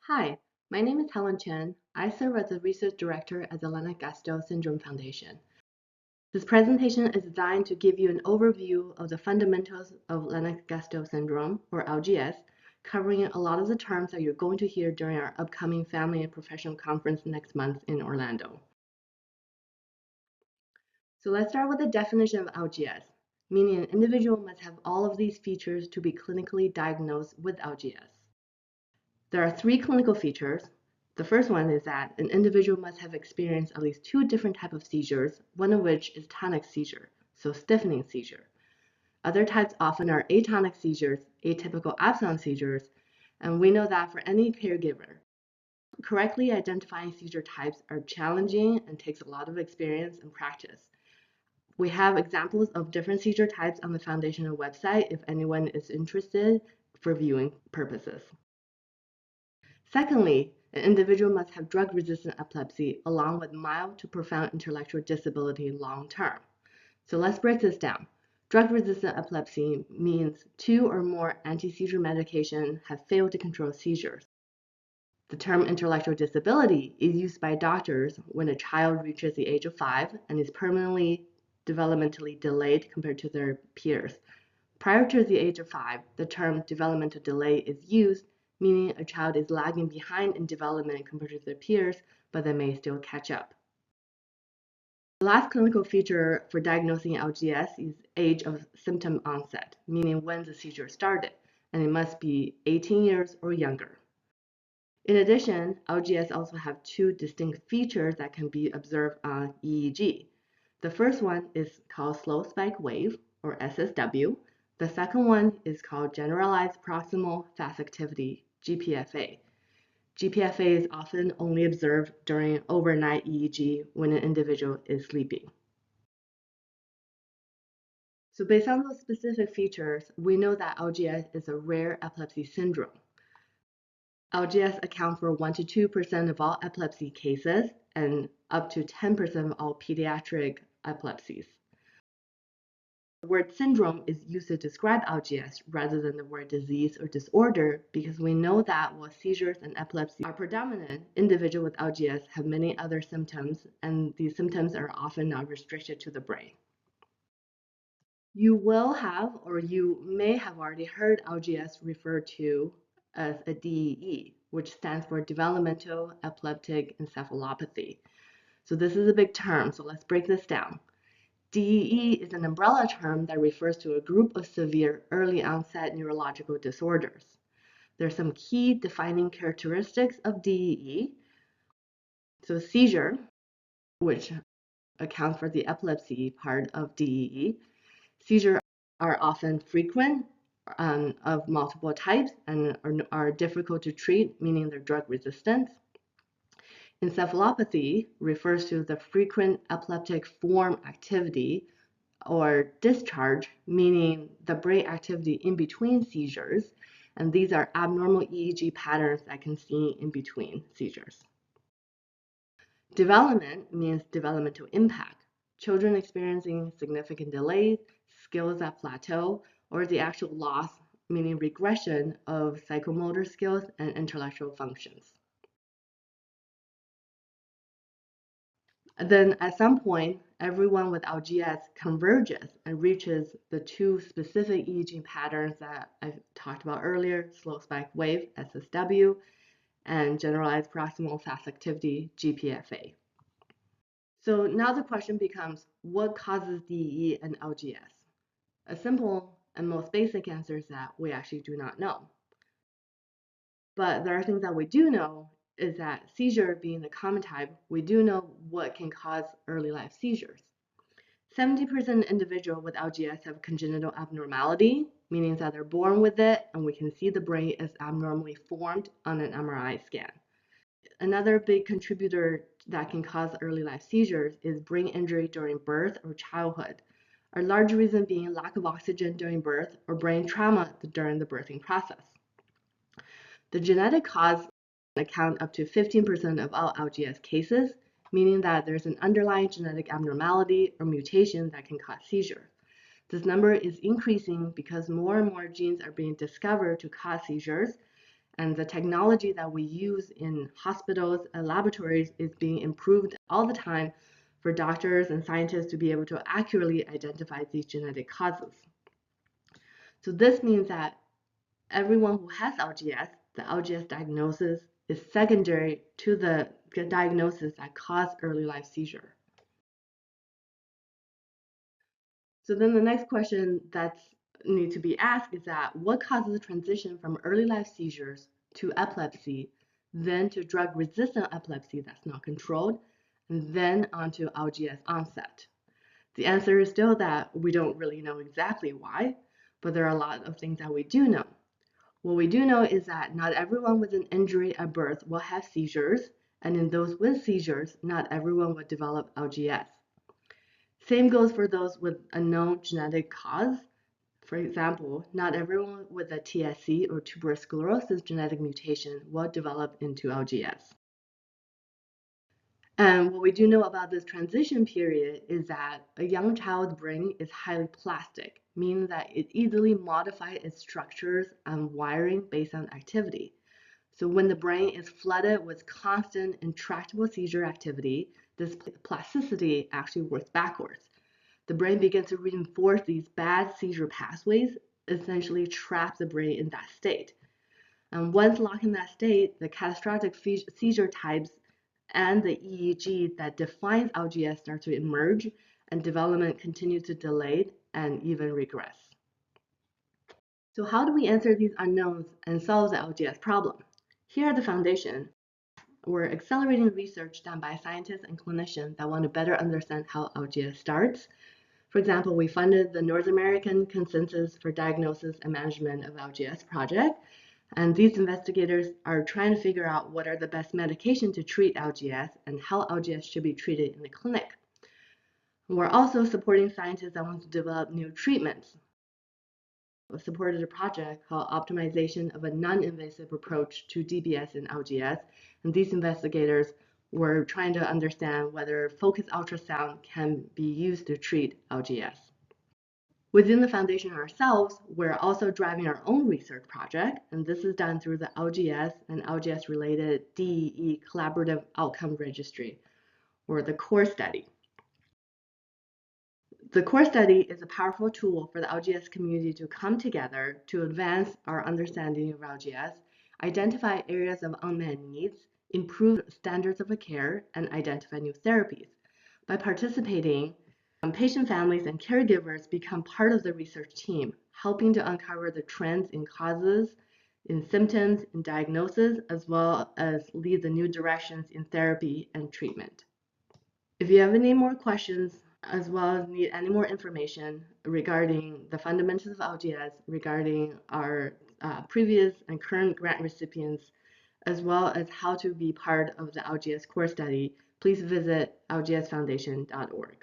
Hi, my name is Helen Chen. I serve as the Research Director at the Lennox-Gastaut Syndrome Foundation. This presentation is designed to give you an overview of the fundamentals of Lennox-Gastaut syndrome, or LGS, covering a lot of the terms that you're going to hear during our upcoming Family and Professional Conference next month in Orlando. So let's start with the definition of LGS, meaning an individual must have all of these features to be clinically diagnosed with LGS. There are three clinical features. The first one is that an individual must have experienced at least two different types of seizures, one of which is tonic seizure, so stiffening seizure. Other types often are atonic seizures, atypical absence seizures, and we know that for any caregiver, correctly identifying seizure types are challenging and takes a lot of experience and practice. We have examples of different seizure types on the Foundational website if anyone is interested for viewing purposes. Secondly, an individual must have drug-resistant epilepsy along with mild to profound intellectual disability long term. So let's break this down. Drug-resistant epilepsy means two or more anti-seizure medications have failed to control seizures. The term intellectual disability is used by doctors when a child reaches the age of 5 and is permanently developmentally delayed compared to their peers. Prior to the age of 5, the term developmental delay is used, meaning a child is lagging behind in development compared to their peers, but they may still catch up. The last clinical feature for diagnosing LGS is age of symptom onset, meaning when the seizure started, and it must be 18 years or younger. In addition, LGS also have two distinct features that can be observed on EEG. The first one is called slow spike wave, or SSW. The second one is called generalized proximal fast activity, GPFA. GPFA is often only observed during overnight EEG when an individual is sleeping. So based on those specific features, we know that LGS is a rare epilepsy syndrome. LGS accounts for 1 to 2% of all epilepsy cases and up to 10% of all pediatric epilepsies. The word syndrome is used to describe LGS rather than the word disease or disorder because we know that while seizures and epilepsy are predominant, individuals with LGS have many other symptoms, and these symptoms are often not restricted to the brain. You will have, or you may have already heard LGS referred to as a DEE, which stands for Developmental Epileptic Encephalopathy. So this is a big term, so let's break this down. DEE is an umbrella term that refers to a group of severe early onset neurological disorders. There are some key defining characteristics of DEE. So seizure, which accounts for the epilepsy part of DEE. Seizures are often frequent of multiple types and are difficult to treat, meaning they're drug resistant. Encephalopathy refers to the frequent epileptic form activity or discharge, meaning the brain activity in between seizures, and these are abnormal EEG patterns that can see in between seizures. Development means developmental impact. Children experiencing significant delays, skills that plateau, or the actual loss, meaning regression of psychomotor skills and intellectual functions. Then at some point, everyone with LGS converges and reaches the two specific EEG patterns that I talked about earlier, slow spike wave, SSW, and generalized proximal fast activity, GPFA. So now the question becomes, what causes DEE and LGS? A simple and most basic answer is that we actually do not know. But there are things that we do know is that seizure being the common type, we do know what can cause early life seizures. 70% individuals with LGS have congenital abnormality, meaning that they're born with it and we can see the brain is abnormally formed on an MRI scan. Another big contributor that can cause early life seizures is brain injury during birth or childhood. A large reason being lack of oxygen during birth or brain trauma during the birthing process. The genetic cause account up to 15% of all LGS cases, meaning that there's an underlying genetic abnormality or mutation that can cause seizure. This number is increasing because more and more genes are being discovered to cause seizures, And the technology that we use in hospitals and laboratories is being improved all the time for doctors and scientists to be able to accurately identify these genetic causes. So this means that everyone who has LGS, the LGS diagnosis is secondary to the diagnosis that caused early life seizure. So then the next question that's need to be asked is that what causes the transition from early life seizures to epilepsy, then to drug-resistant epilepsy that's not controlled, and then onto LGS onset? The answer is still that we don't really know exactly why, but there are a lot of things that we do know. What we do know is that not everyone with an injury at birth will have seizures, and in those with seizures, not everyone will develop LGS. Same goes for those with a known genetic cause. For example, not everyone with a TSC or tuberous sclerosis genetic mutation will develop into LGS. And what we do know about this transition period is that a young child's brain is highly plastic, meaning that it easily modifies its structures and wiring based on activity. So when the brain is flooded with constant intractable seizure activity, this plasticity actually works backwards. The brain begins to reinforce these bad seizure pathways, essentially trap the brain in that state. And once locked in that state, the catastrophic seizure types and the EEG that defines LGS start to emerge, and development continues to delay and even regress. So how do we answer these unknowns and solve the LGS problem? Here at the foundation, we're accelerating research done by scientists and clinicians that want to better understand how LGS starts. For example, we funded the North American Consensus for Diagnosis and Management of LGS project, and these investigators are trying to figure out what are the best medications to treat LGS and how LGS should be treated in the clinic. We're also supporting scientists that want to develop new treatments. We supported a project called Optimization of a Non-Invasive Approach to DBS in LGS, and these investigators were trying to understand whether focused ultrasound can be used to treat LGS. Within the foundation ourselves, we're also driving our own research project, and this is done through the LGS and LGS-related DEE Collaborative Outcome Registry, or the CORE study. The CORE study is a powerful tool for the LGS community to come together to advance our understanding of LGS, identify areas of unmet needs, improve standards of care, and identify new therapies. By participating, patient families and caregivers become part of the research team, helping to uncover the trends in causes, in symptoms, in diagnosis, as well as lead the new directions in therapy and treatment. If you have any more questions, as well as need any more information regarding the fundamentals of LGS, regarding our previous and current grant recipients, as well as how to be part of the LGS core study, please visit lgsfoundation.org.